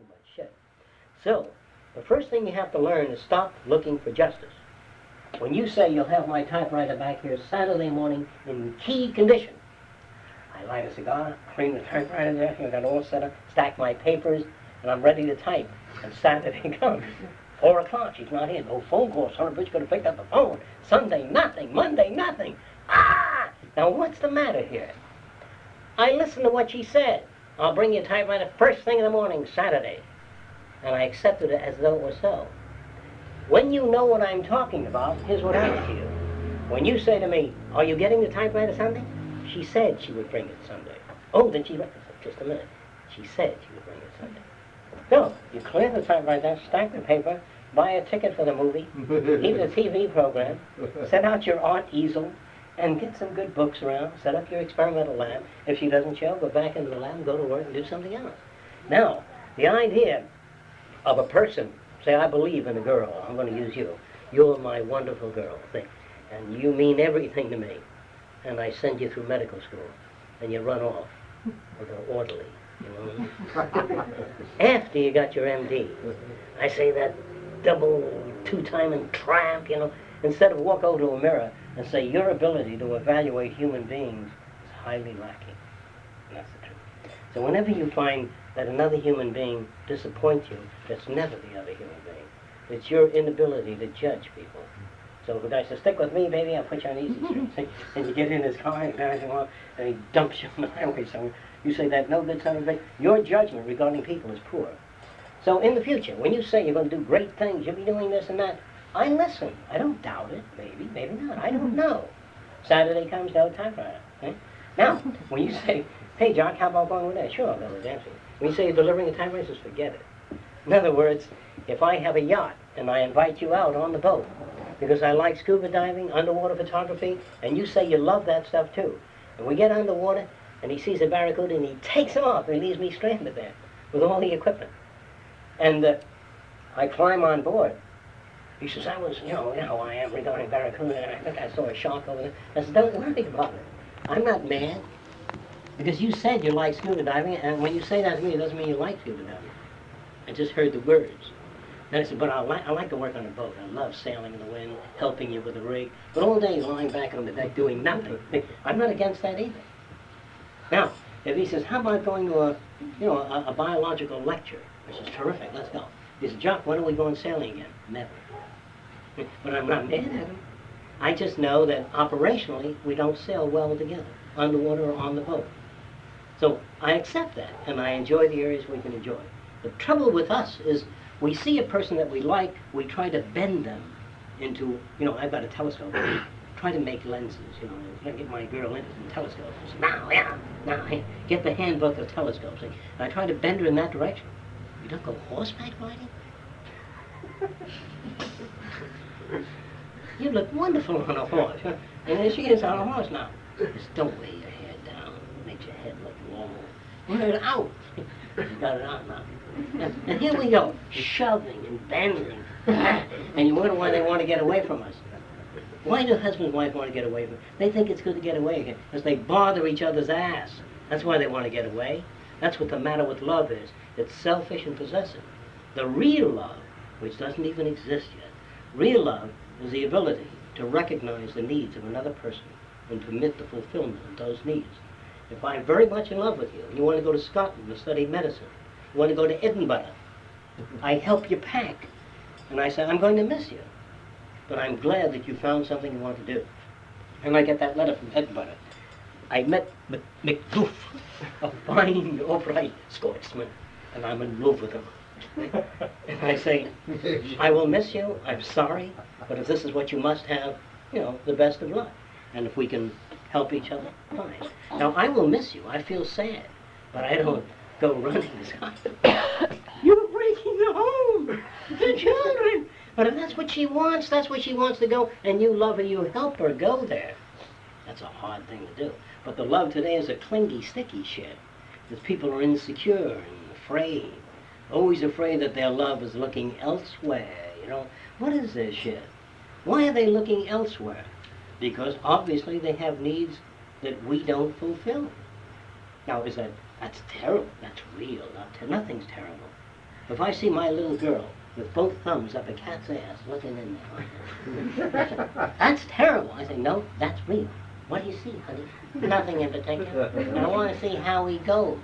too much shit. So, the first thing you have to learn is stop looking for justice. When you say you'll have my typewriter back here Saturday morning in key condition, I light a cigar, clean the typewriter there, I got it all set up, stack my papers, and I'm ready to type. And Saturday comes. 4 o'clock, she's not here. No phone call. Son of a bitch could have picked up the phone. Sunday, nothing. Monday, nothing. Ah! Now, what's the matter here? I listened to what she said. I'll bring you a typewriter first thing in the morning, Saturday. And I accepted it as though it was so. When you know what I'm talking about, here's what happens to you. When you say to me, are you getting the typewriter Sunday? She said she would bring it Sunday. Oh, then she, just a minute. She said she would bring it Sunday. No, you clear the typewriter, stack the paper, buy a ticket for the movie, keep the TV program, set out your art easel, and get some good books around, set up your experimental lab. If she doesn't show, go back into the lab and go to work and do something else. Now, the idea of a person, say, I believe in a girl, I'm going to use you. You're my wonderful girl, thing, and you mean everything to me. And I send you through medical school, and you run off with an orderly, you know. After you got your MD, I say that double, two-timing tramp, you know, instead of walk over to a mirror and say your ability to evaluate human beings is highly lacking. And that's the truth. So whenever you find that another human being disappoints you, that's never the other human being. It's your inability to judge people. So the guy says, stick with me, baby, I'll put you on easy street. And you get in his car, and he dumps you on the highway somewhere. You say that no good son of a bitch. Your judgment regarding people is poor. So in the future, when you say you're going to do great things, you'll be doing this and that, I listen. I don't doubt it. Maybe, maybe not. I don't know. Saturday comes, no typewriter. Okay? Now, when you say, hey, Jacque, how about going with that? Sure, I'll go with that. When you say you're delivering a typewriter, just forget it. In other words, if I have a yacht and I invite you out on the boat because I like scuba diving, underwater photography, and you say you love that stuff too, and we get underwater and he sees a barracuda and he takes him off and he leaves me stranded there with all the equipment. And I climb on board. He says, I was, you know how I am regarding barracuda, and I think I saw a shark over there. I said, don't worry about it. I'm not mad. Because you said you like scuba diving, and when you say that to me, it doesn't mean you like scuba diving. I just heard the words. And I said, but I like to work on a boat. I love sailing in the wind, helping you with the rig. But all day lying back on the deck doing nothing. I'm not against that either. Now, if he says, how about going to a biological lecture? I says, terrific, let's go. He says, Jacque, when are we going sailing again? Never. But I'm not mad at him. I just know that operationally, we don't sail well together, underwater or on the boat. So I accept that, and I enjoy the areas we can enjoy. The trouble with us is we see a person that we like, we try to bend them into, I've got a telescope. Try to make lenses, I get my girl into some telescopes. Now, get the handbook of telescopes. And I try to bend her in that direction. You don't go horseback riding? You look wonderful on a horse. Huh? And there she is on a horse now. Just don't weigh your head down. Makes your head look long. Wear it out. You got it out now. And here we go, shoving and bending. And you wonder why they want to get away from us. Why do husband and wife want to get away from us? They think it's good to get away again, because they bother each other's ass. That's why they want to get away. That's what the matter with love is. It's selfish and possessive. The real love, which doesn't even exist yet, real love is the ability to recognize the needs of another person and permit the fulfillment of those needs. If I'm very much in love with you, and you want to go to Scotland to study medicine, you want to go to Edinburgh, I help you pack. And I say, I'm going to miss you, but I'm glad that you found something you want to do. And I get that letter from Edinburgh. I met McGoof, a fine, upright Scotsman, and I'm in love with him. And I say, I will miss you, I'm sorry, but if this is what you must have, the best of luck. And if we can help each other, fine. Now, I will miss you, I feel sad, but I don't go running as you're breaking the home, the children. But if that's what she wants, that's what she wants to go, and you love her, you help her go there. That's a hard thing to do. But the love today is a clingy, sticky shit. Because people are insecure and afraid. Always afraid that their love is looking elsewhere, What is this shit? Why are they looking elsewhere? Because obviously they have needs that we don't fulfill. Now, that's terrible. That's real. Nothing's terrible. If I see my little girl with both thumbs up a cat's ass looking in there, that's terrible. I say, no, that's real. What do you see, honey? Nothing in particular. And I want to see how he goes.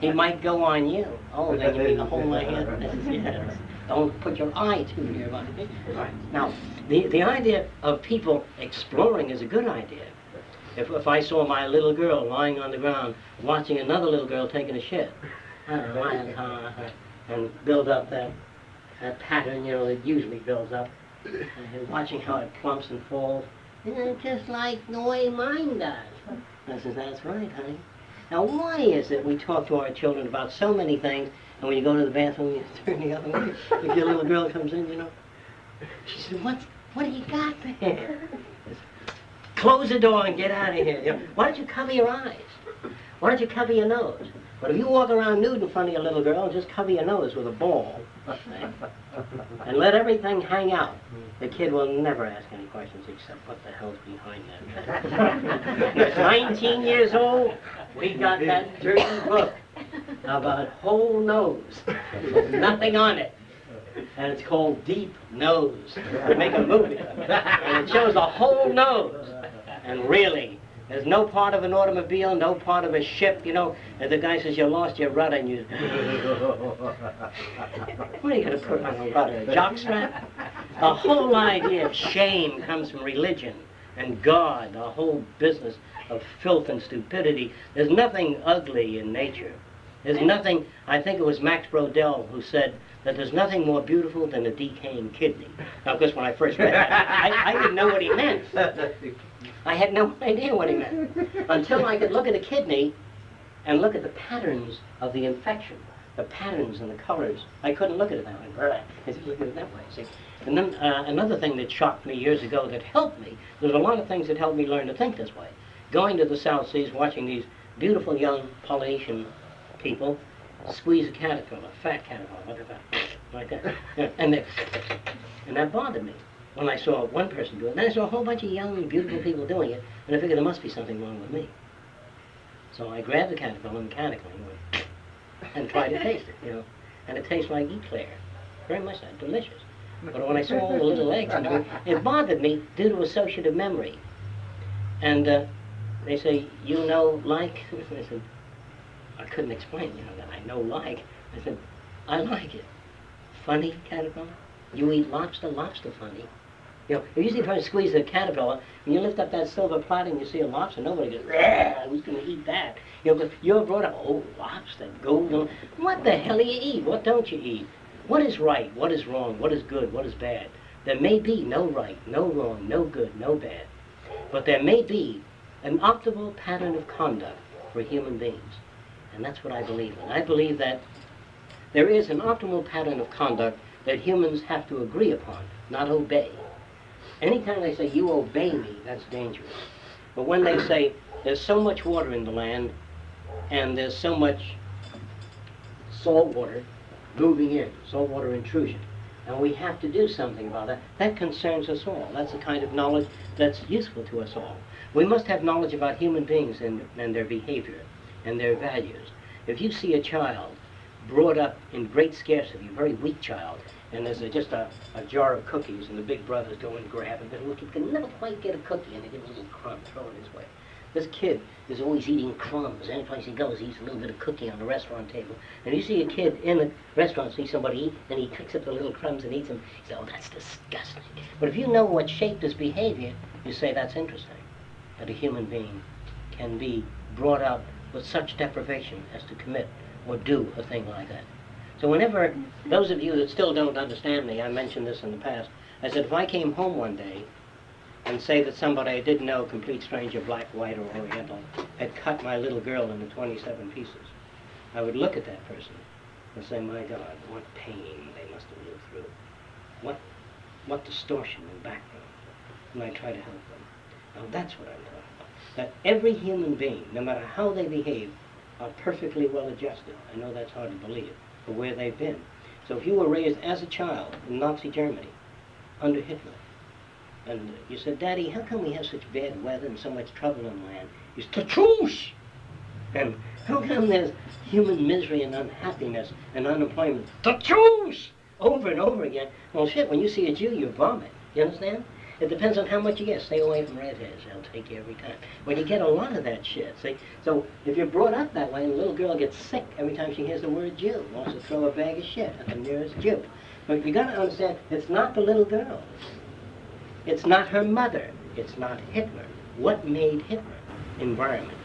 He might go on you. Oh, then you mean the whole my head? Yes. Don't put your eye too near about it. Right. Now, the idea of people exploring is a good idea. If I saw my little girl lying on the ground watching another little girl taking a shit, and build up that pattern, you know, that usually builds up, and watching how it plumps and falls, just like the way mine does. I says, that's right, honey. Now, why is it we talk to our children about so many things, and when you go to the bathroom, you turn the other way? If your little girl comes in, you know, she says, what do you got there? Close the door and get out of here. You know, why don't you cover your eyes? Why don't you cover your nose? But if you walk around nude in front of your little girl, just cover your nose with a ball, right? And let everything hang out. The kid will never ask any questions except what the hell's behind that. He's 19 years old. We got that dirty book about whole nose. There's nothing on it. And it's called Deep Nose. We make a movie. And it shows the whole nose. And really, there's no part of an automobile, no part of a ship, you know. And the guy says, you lost your rudder, and you... What are you going to put on a rudder, a jock strap? The whole idea of shame comes from religion and God, the whole business of filth and stupidity. There's nothing ugly in nature. There's nothing, I think it was Max Brodel who said that there's nothing more beautiful than a decaying kidney. Now, of course, when I first read that, I didn't know what he meant. I had no idea what he meant until I could look at a kidney and look at the patterns of the infection, the patterns and the colors. I couldn't look at it that way. I just looked at it that way, see. And then another thing that shocked me years ago that helped me, there's a lot of things that helped me learn to think this way. Going to the South Seas, watching these beautiful young Polynesian people squeeze a caterpillar, a fat caterpillar, like that. Yeah, and that bothered me when I saw one person do it. And then I saw a whole bunch of young, beautiful people doing it, and I figured there must be something wrong with me. So I grabbed the caterpillar mechanically and tried to taste it, you know. And it tastes like eclair. Very much so, delicious. But when I saw all the little eggs, it bothered me due to associative memory. And they say, you know, like? I said, I couldn't explain, you know, that I know like. I said, I like it. Funny caterpillar? You eat lobster? Lobster funny. You know, if you see a person squeeze a caterpillar, when you lift up that silver platter and you see a lobster, nobody goes, who's going to eat that? You know, because you're brought up, oh, lobster, golden. What the hell do you eat? What don't you eat? What is right? What is wrong? What is good? What is bad? There may be no right, no wrong, no good, no bad. But there may be an optimal pattern of conduct for human beings. And that's what I believe in. I believe that there is an optimal pattern of conduct that humans have to agree upon, not obey. Anytime they say, you obey me, that's dangerous. But when they say, there's so much water in the land, and there's so much salt water moving in, saltwater intrusion, and we have to do something about that, that concerns us all. That's the kind of knowledge that's useful to us all. We must have knowledge about human beings and their behavior and their values. If you see a child brought up in great scarcity, a very weak child, and there's just a jar of cookies, and the big brothers go and grab it, but look, he can never quite get a cookie, and they give him a little crumb, throw it his way. This kid is always eating crumbs. Any place he goes, he eats a little bit of cookie on the restaurant table. And you see a kid in the restaurant, see somebody eat, and he picks up the little crumbs and eats them. You say, oh, that's disgusting. But if you know what shaped his behavior, you say that's interesting, that a human being can be brought up with such deprivation as to commit or do a thing like that. So whenever, those of you that still don't understand me, I mentioned this in the past, I said if I came home one day and say that somebody I didn't know, complete stranger, black, white, or oriental, had cut my little girl into 27 pieces, I would look at that person and say, my God, what pain they must have lived through. What distortion and background. And I try to help them. Now that's what I'm talking about. That every human being, no matter how they behave, are perfectly well adjusted. I know that's hard to believe, for where they've been. So if you were raised as a child in Nazi Germany, under Hitler, and you said, Daddy, how come we have such bad weather and so much trouble in the land? You said, the truth! And How come there's human misery and unhappiness and unemployment? The Jews! Over and over again. Well, shit, when you see a Jew, you vomit. You understand? It depends on how much you get. Stay away from redheads. They'll take you every time. When you get a lot of that shit, see? So if you're brought up that way, a little girl gets sick every time she hears the word Jew, wants to throw a bag of shit at the nearest Jew. But you got to understand, it's not the little girl. It's not her mother. It's not Hitler. What made Hitler? Environment.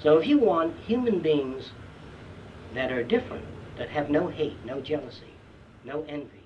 So if you want human beings that are different, that have no hate, no jealousy, no envy,